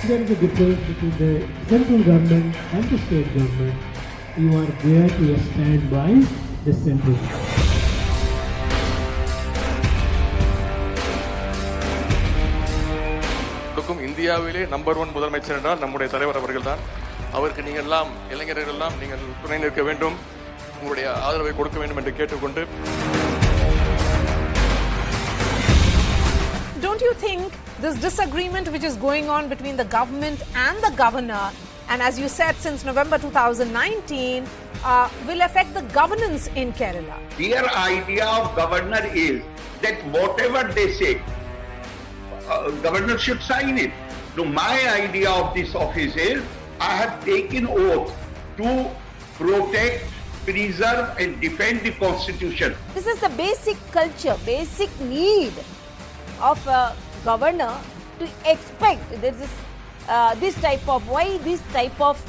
there is a difference between the central government and the state government. You are there to stand by the central. இந்தியாவிலே number 1 முதலமைச்சர் என்றால் நம்முடைய தலைவர் அவர்கள் தான். அவருக்கு நீங்கள் எல்லாம் இளைஞர்கள் எல்லாம் நீங்கள் துணை நிற்க வேண்டும், உங்களுடைய ஆதரவை கொடுக்க வேண்டும் என்று கேட்டுக்கொண்டு. Don't you think this disagreement which is going on between the government and the governor, and as you said since November 2019, will affect the governance in Kerala? Their idea of governor is that whatever they say, governor should sign it. So my idea of this office is, I have taken oath to protect, preserve and defend the constitution. This is the basic culture, basic need of a governor to expect this type of, why this type of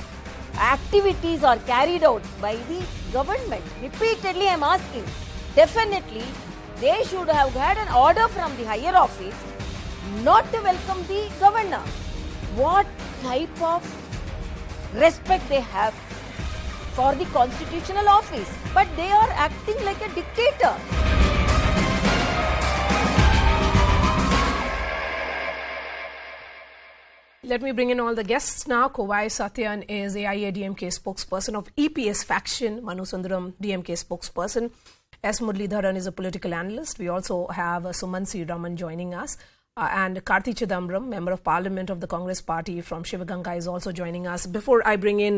activities are carried out by the government. Repeatedly I am asking. Definitely they should have had an order from the higher office not to welcome the governor. What type of respect they have for the constitutional office? But they are acting like a dictator. Let me bring in all the guests now. Kovai Satyan is AIADMK spokesperson of EPS faction. Manu Sundaram, DMK spokesperson. S. Muralidharan is a political analyst. We also have Suman C. Raman joining us. And Karthi Chidambaram, Member of Parliament of the Congress Party from Shivaganga, is also joining us. Before I bring in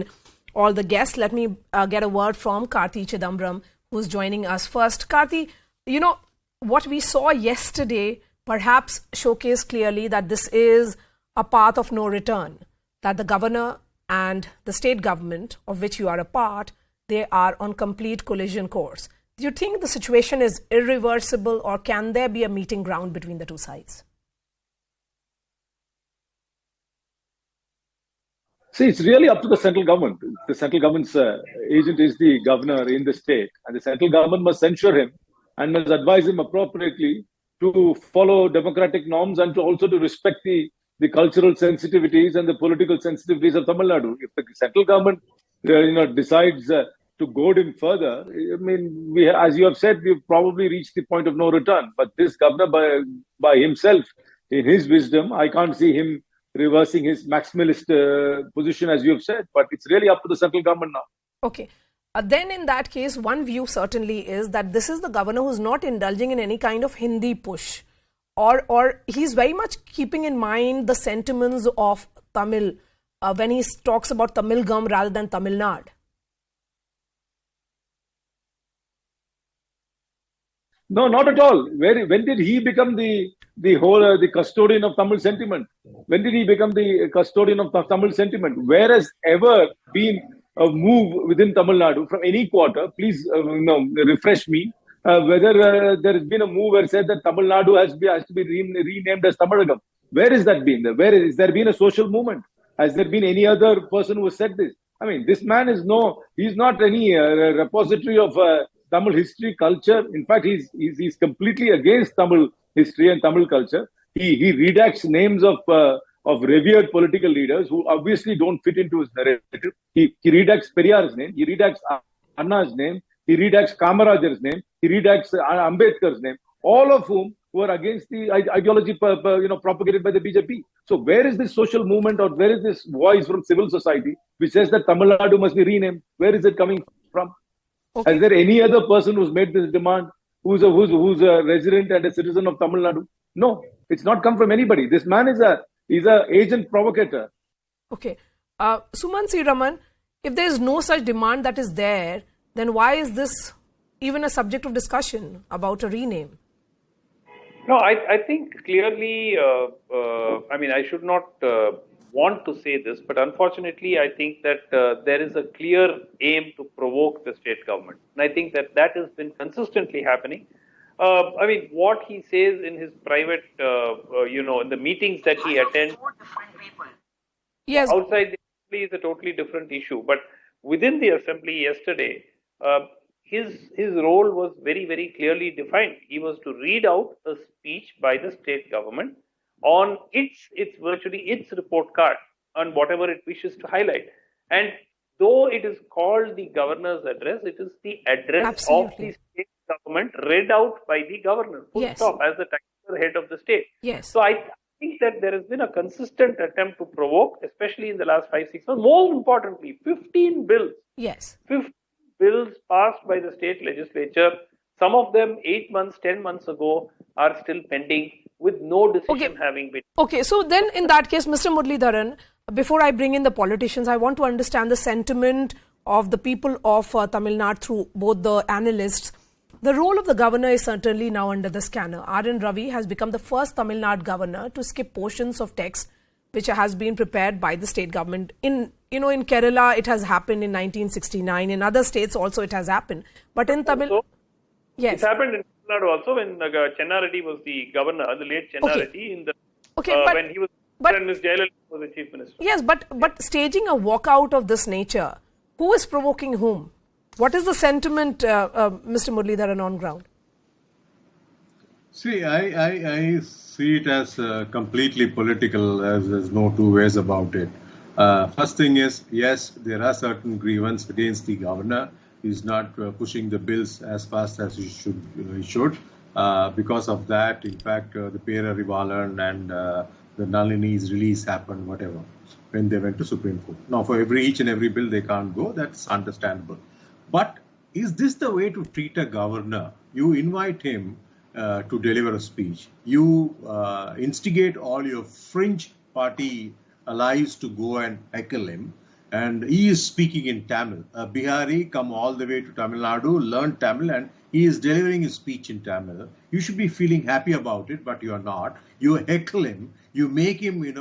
all the guests, let me get a word from Karthi Chidambaram, who's joining us first. Karthi, you know, what we saw yesterday perhaps showcased clearly that this is a path of no return, that the governor and the state government, of which you are a part, they are on complete collision course. Do you think the situation is irreversible, or can there be a meeting ground between the two sides? See, it's really up to the central government. The central government's agent is the governor in the state, and the central government must censure him and must advise him appropriately to follow democratic norms and to also to respect the cultural sensitivities and the political sensitivities of Tamil Nadu. If the central government, decides to goad him further, I mean, as you have said, we've probably reached the point of no return. But this governor, by himself, in his wisdom, I can't see him reversing his maximalist position, as you have said. But it's really up to the central government now. Okay. Then in that case, one view certainly is that this is the governor who's not indulging in any kind of Hindi push. Or he's very much keeping in mind the sentiments of Tamil when he talks about Tamilgam rather than Tamil Nadu. No, not at all. When did he become the custodian of Tamil sentiment? When did he become the custodian of Tamil sentiment? Where has ever been a move within Tamil Nadu from any quarter? Please, refresh me. Whether there has been a move where said that Tamil Nadu has to be renamed as Tamilagam. Where has that been? Where is there been a social movement? Has there been any other person who has said this? I mean, this man he's not any repository of Tamil history, culture. In fact, he's completely against Tamil history and Tamil culture. He redacts names of revered political leaders who obviously don't fit into his narrative. He redacts Periyar's name. He redacts Anna's name. He redacts Kamarajar's name. He redacts Ambedkar's name. All of whom were against the ideology propagated by the BJP. So where is this social movement, or where is this voice from civil society which says that Tamil Nadu must be renamed? Where is it coming from? Okay. Is there any other person who's made this demand, who's a resident and a citizen of Tamil Nadu? No, it's not come from anybody. This man is a agent provocator. Okay. Suman C. Raman, if there is no such demand that is there, then why is this even a subject of discussion about a rename? No, I think clearly, I should not want to say this, but unfortunately, I think that there is a clear aim to provoke the state government. And I think that has been consistently happening. What he says in his private, in the meetings that he attends, yes, outside the assembly is a totally different issue. But within the assembly yesterday, his role was very, very clearly defined. He was to read out a speech by the state government on its report card. on whatever it wishes to highlight. And though it is called the governor's address, it is the address Absolutely. of the state government read out by the governor, full Yes. stop, as the titular head of the state. Yes. So I think that there has been a consistent attempt to provoke, especially in the last 5-6 months. More importantly, 15 bills. Yes. 15 bills passed by the state legislature. Some of them 8 months, 10 months ago are still pending with no decision having been. Okay, so then in that case, Mr. Muralidharan, before I bring in the politicians, I want to understand the sentiment of the people of Tamil Nadu through both the analysts. The role of the governor is certainly now under the scanner. R.N. Ravi has become the first Tamil Nadu governor to skip portions of text which has been prepared by the state government. In Kerala, it has happened in 1969. In other states also it has happened. But in Tamil... So, yes. It happened in Tamil Nadu also when Chenna Reddy was the governor, the late Chenna Reddy, in the, when he was and Ms. Jayalalitha was the chief minister. Yes, but staging a walkout of this nature, who is provoking whom? What is the sentiment, Mr. Muralidharan, on ground? See, I see it as completely political, as there's no two ways about it. First thing is, yes, there are certain grievances against the governor. He's not pushing the bills as fast as he should. Because of that, in fact, the Pera Rivalan and the Nalini's release happened, whatever, when they went to Supreme Court. Now, for each and every bill they can't go, that's understandable. But is this the way to treat a governor? You invite him to deliver a speech. You instigate all your fringe party allies to go and heckle him. And he is speaking in Tamil. Bihari come all the way to Tamil Nadu, learn Tamil, and he is delivering his speech in Tamil. You should be feeling happy about it, but you are not. You heckle him. You make him, he's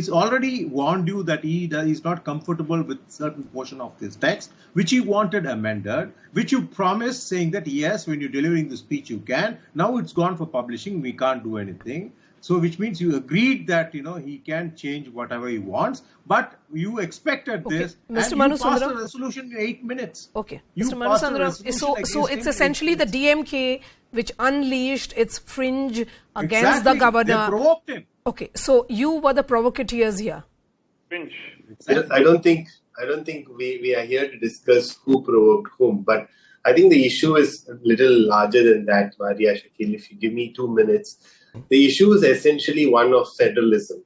already warned you that he is not comfortable with certain portion of this text, which he wanted amended, which you promised, saying that yes, when you're delivering the speech, you can. Now it's gone for publishing. We can't do anything. So, which means you agreed that, he can change whatever he wants, but you expected this, Mr. and Manu you passed Sundaram? a resolution in 8 minutes. Okay. You Mr. Manu passed a Sundaram, resolution so against it's him in essentially 8 the minutes. DMK which unleashed its fringe against Exactly. the governor. They provoked him. Okay, so you were the provocateurs here. Finch. I don't think we are here to discuss who provoked whom, but I think the issue is a little larger than that, Maria Shakil. If you give me 2 minutes, the issue is essentially one of federalism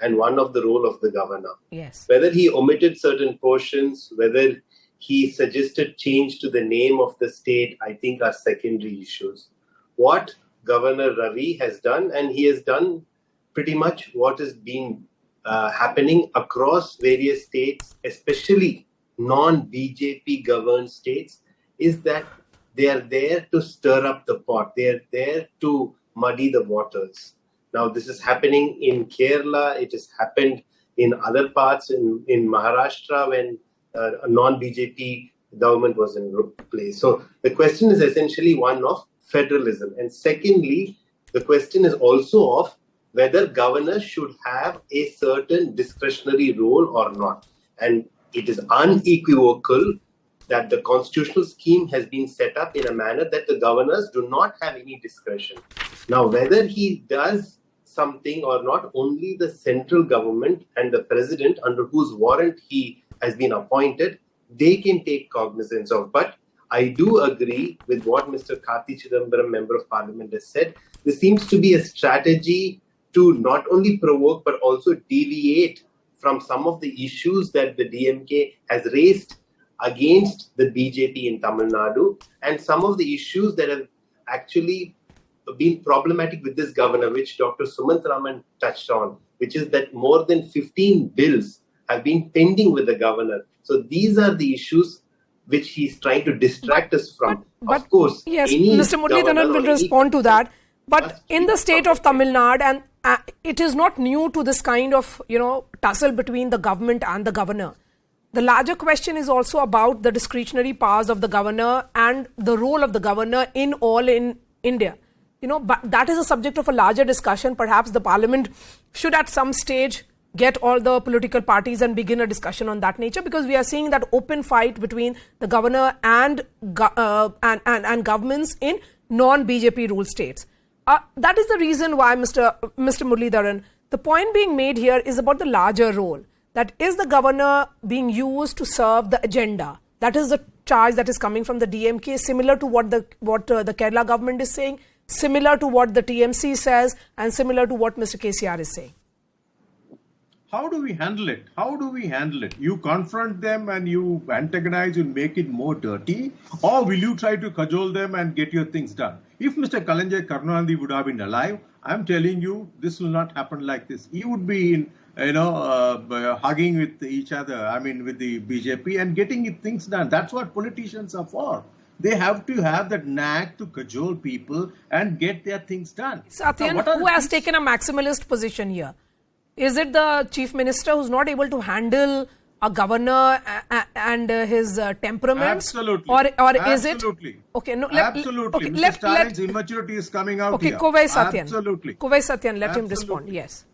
and one of the role of the governor. Yes. Whether he omitted certain portions, whether he suggested change to the name of the state, I think are secondary issues. What Governor Ravi has done, and he has done pretty much what has been happening across various states, especially non-BJP governed states, is that they are there to stir up the pot. They are there to muddy the waters. Now, this is happening in Kerala. It has happened in other parts in Maharashtra when a non-BJP government was in place. So the question is essentially one of federalism. And secondly, the question is also of whether governors should have a certain discretionary role or not. And it is unequivocal that the constitutional scheme has been set up in a manner that the governors do not have any discretion. Now, whether he does something or not, only the central government and the president, under whose warrant he has been appointed, they can take cognizance of. But I do agree with what Mr. Karthi Chidambaram, Member of Parliament, has said. There seems to be a strategy to not only provoke but also deviate from some of the issues that the DMK has raised against the BJP in Tamil Nadu, and some of the issues that have actually been problematic with this governor, which Dr. Sumant Raman touched on, which is that more than 15 bills have been pending with the governor. So these are the issues which he's trying to distract us from. But of course, yes, Mr. Muralidharan will respond to that. But in the state of Tamil Nadu, and it is not new to this kind of, tussle between the government and the governor. The larger question is also about the discretionary powers of the governor and the role of the governor in India. But that is a subject of a larger discussion. Perhaps the parliament should at some stage get all the political parties and begin a discussion on that nature, because we are seeing that open fight between the governor and governments in non-BJP ruled states. That is the reason why, Mr. Muralidharan, The point being made here is about the larger role. That is the governor being used to serve the agenda. That is the charge that is coming from the DMK, similar to what the Kerala government is saying, similar to what the TMC says, and similar to what Mr. KCR is saying. How do we handle it? How do we handle it? You confront them and you antagonize and make it more dirty? Or will you try to cajole them and get your things done? If Mr. Kalanja Karunanidhi would have been alive, I'm telling you, this will not happen like this. He would be in, hugging with each other, with the BJP and getting things done. That's what politicians are for. They have to have that knack to cajole people and get their things done. Satyan, who has taken a maximalist position here? Is it the chief minister who's not able to handle a governor and his temperaments? Absolutely. Or Absolutely. is it? Okay, no. Absolutely. Mr. Stalin's immaturity is coming out here. Okay, Kovai Satyan. Absolutely. Kovai Satyan, let him respond. Yes.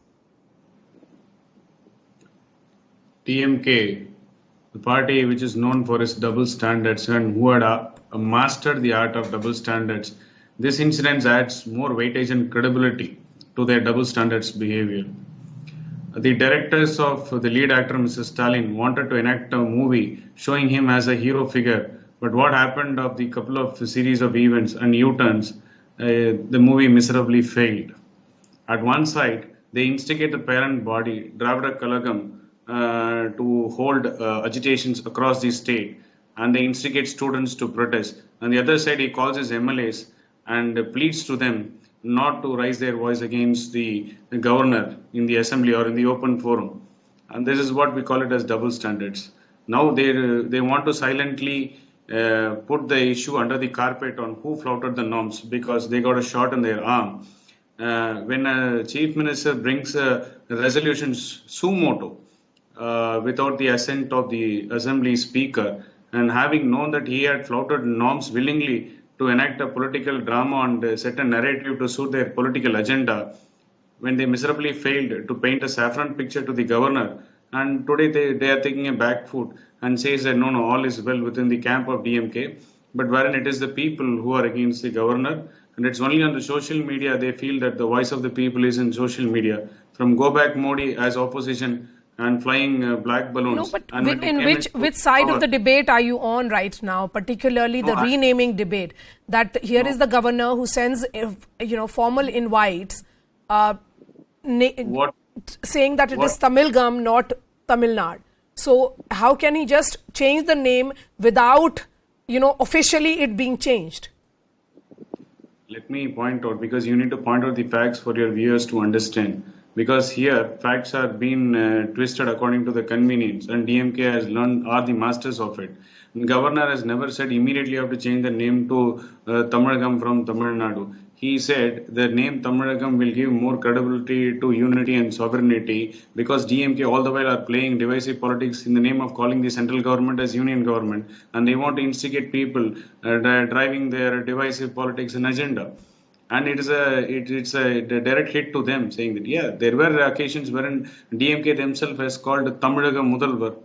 TMK, the party which is known for its double standards and who had mastered the art of double standards, this incident adds more weightage and credibility to their double standards behavior. The directors of the lead actor, Mr. Stalin, wanted to enact a movie showing him as a hero figure. But what happened of the couple of series of events and U-turns, the movie miserably failed. At one side, they instigate the parent body, Dravida Kalagam, to hold agitations across the state. And they instigate students to protest. On the other side, he calls his MLAs and pleads to them not to raise their voice against the governor in the assembly or in the open forum. And this is what we call it as double standards. Now they want to silently put the issue under the carpet on who flouted the norms because they got a shot in their arm. When a chief minister brings a resolution suo moto without the assent of the assembly speaker, and having known that he had flouted norms willingly to enact a political drama and set a narrative to suit their political agenda, when they miserably failed to paint a saffron picture to the governor, and today they are taking a back foot and says that no, all is well within the camp of DMK, but wherein it is the people who are against the governor, and it's only on the social media they feel that the voice of the people is in social media. From Go Back Modi as opposition and flying black balloons. No, but in which side of the debate are you on right now, particularly the renaming debate? That here is the governor who sends, formal invites saying that it is Tamilgam, not Tamil Nadu. So how can he just change the name without, officially it being changed? Let me point out, because you need to point out the facts for your viewers to understand. Because here, facts are being twisted according to the convenience, and DMK are the masters of it. The governor has never said immediately you have to change the name to Tamilgam from Tamil Nadu. He said the name Tamilgam will give more credibility to unity and sovereignty, because DMK all the while are playing divisive politics in the name of calling the central government as union government, and they want to instigate people driving their divisive politics and agenda. And it's a direct hit to them, saying that, there were occasions wherein DMK themselves has called Tamilagam Mudalvar,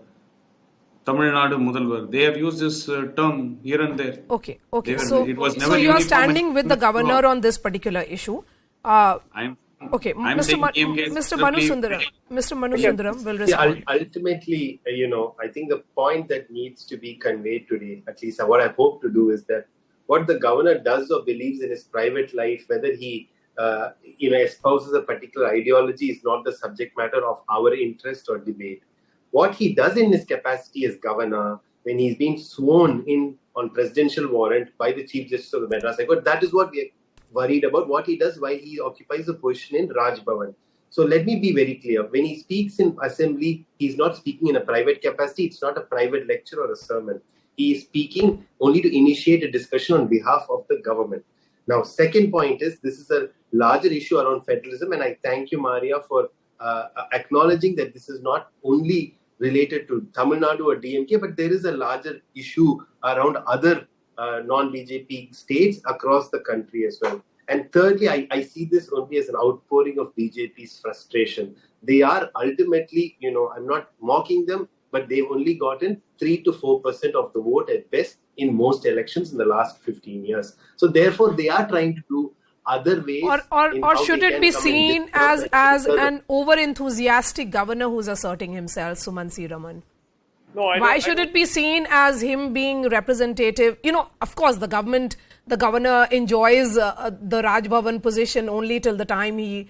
Tamil Nadu Mudalvar. They have used this term here and there. Okay. So you are standing with the governor on this particular issue. I'm Mr. Manu Sundaram will respond. Ultimately, I think the point that needs to be conveyed today, at least what I hope to do, is that what the governor does or believes in his private life, whether he espouses a particular ideology, is not the subject matter of our interest or debate. What he does in his capacity as governor, when he's being sworn in on presidential warrant by the Chief Justice of the Madras High Court, that is what we are worried about, what he does while he occupies a position in Raj Bhavan. So let me be very clear. When he speaks in assembly, he's not speaking in a private capacity. It's not a private lecture or a sermon. He is speaking only to initiate a discussion on behalf of the government. Now, second point is, this is a larger issue around federalism, and I thank you, Maria, for acknowledging that this is not only related to Tamil Nadu or DMK, but there is a larger issue around other non-BJP states across the country as well. And thirdly, I see this only as an outpouring of BJP's frustration. They are ultimately, I'm not mocking them, but they've only gotten 3 to 4% of the vote at best in most elections in the last 15 years. So therefore, they are trying to do other ways. Or how should they it can be come and seen disturb as and an over-enthusiastic governor who's asserting himself, Suman C. Raman? No, Why should it be seen as him being representative? You know, of course, the governor enjoys the Raj Bhavan position only till the time he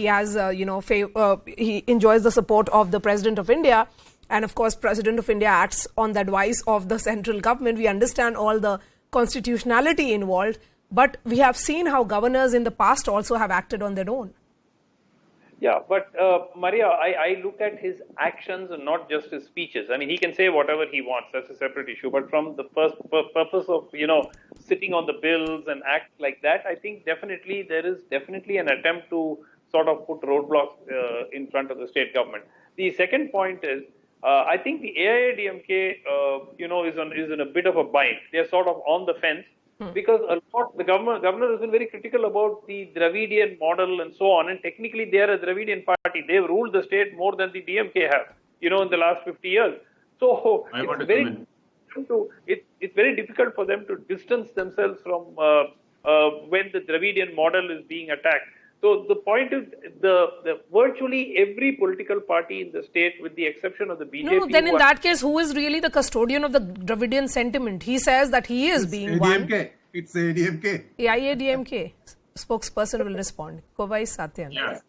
has, he enjoys the support of the President of India. And of course, President of India acts on the advice of the central government. We understand all the constitutionality involved, but we have seen how governors in the past also have acted on their own. Yeah, but Maria, I look at his actions and not just his speeches. I mean, he can say whatever he wants. That's a separate issue. But from the purpose of, sitting on the bills and act like that, I think definitely there is definitely an attempt to sort of put roadblocks in front of the state government. The second point is, I think the AIADMK, is in a bit of a bind. They're sort of on the fence. Because the governor has been very critical about the Dravidian model and so on, and technically they are a Dravidian party. They've ruled the state more than the DMK have, in the last 50 years. So it's very difficult for them to distance themselves from when the Dravidian model is being attacked. So the point is, the virtually every political party in the state, with the exception of the BJP. No, then in that case, who is really the custodian of the Dravidian sentiment? He says that he is being one. It's ADMK. AIADMK spokesperson will respond. Kovai Satyan. Yeah.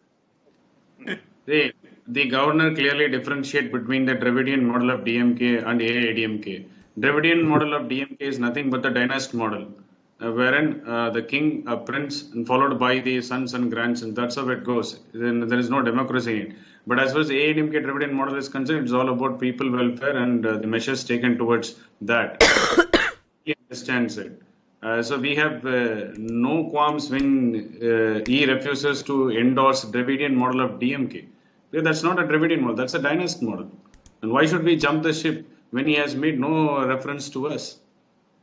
The governor clearly differentiate between the Dravidian model of DMK and AIADMK. Dravidian model of DMK is nothing but the dynasty model, wherein the king, a prince, and followed by the sons and grandsons. That's how it goes. Then there is no democracy in it. But as far as AIADMK Dravidian model is concerned, it's all about people welfare and the measures taken towards that. He understands it. So we have no qualms when he refuses to endorse Dravidian model of DMK. That's not a Dravidian model. That's a dynasty model. And why should we jump the ship when he has made no reference to us?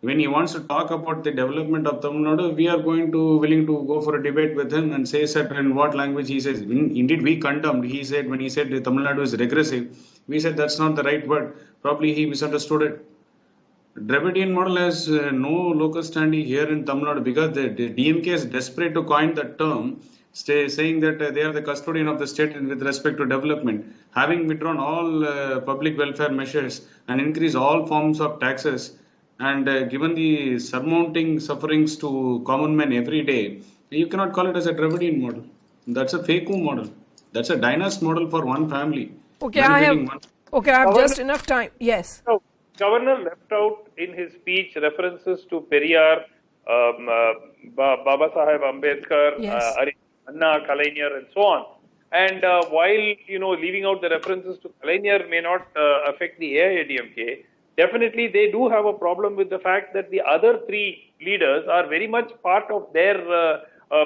When he wants to talk about the development of Tamil Nadu, we are willing to go for a debate with him and say in what language he says. Indeed, we condemned. When he said Tamil Nadu is regressive, we said that's not the right word. Probably he misunderstood it. Dravidian model has no local standing here in Tamil Nadu because the DMK is desperate to coin that term, saying that they are the custodian of the state with respect to development. Having withdrawn all public welfare measures and increased all forms of taxes, and given the surmounting sufferings to common men every day, you cannot call it as a Dravidian model. That's a fake model. That's a dynasty model for one family. Okay, I have just enough time. Yes. So, Governor left out in his speech references to Periyar, Baba Saheb Ambedkar, Anna, Kalaignar, and so on. And while leaving out the references to Kalaignar may not affect the AIADMK, definitely they do have a problem with the fact that the other three leaders are very much part of their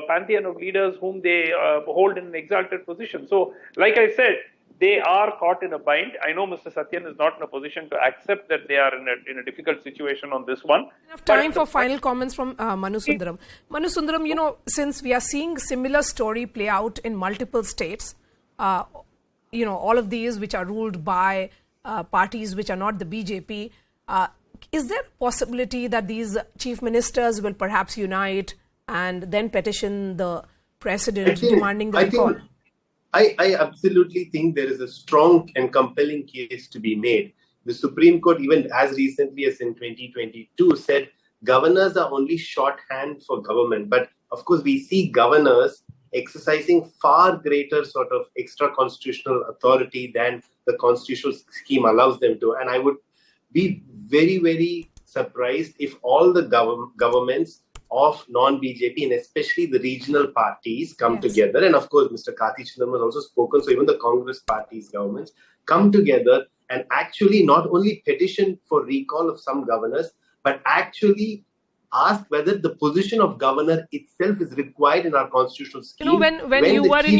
pantheon of leaders whom they hold in an exalted position. So, like I said, they are caught in a bind. I know Mr. Satyan is not in a position to accept that they are in a difficult situation on this one. Enough time for final comments from Manu Sundaram. Manu Sundaram, since we are seeing similar story play out in multiple states, all of these which are ruled by parties which are not the BJP, is there a possibility that these chief ministers will perhaps unite and then petition the president demanding the recall? I absolutely think there is a strong and compelling case to be made. The Supreme Court, even as recently as in 2022, said governors are only shorthand for government. But of course, we see governors exercising far greater sort of extra constitutional authority than the constitutional scheme allows them to. And I would be very, very surprised if all the governments of non-BJP and especially the regional parties come together. And of course, Mr. Karthi Chidambaram has also spoken. So even the Congress parties governments come together and actually not only petition for recall of some governors, but actually ask whether the position of governor itself is required in our constitutional scheme. When you were in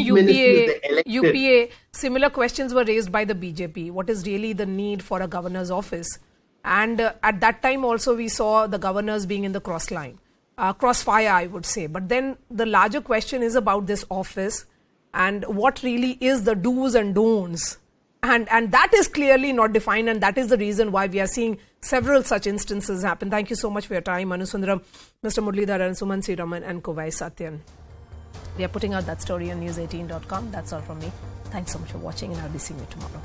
UPA, similar questions were raised by the BJP. What is really the need for a governor's office? And at that time also we saw the governors being in the crossfire, I would say. But then the larger question is about this office and what really is the do's and don'ts And that is clearly not defined, and that is the reason why we are seeing several such instances happen. Thank you so much for your time, Manu Sundaram, Mr. Muralidharan, Suman C. Raman, and Kovai Satyan. We are putting out that story on news18.com. That's all from me. Thanks so much for watching, and I'll be seeing you tomorrow.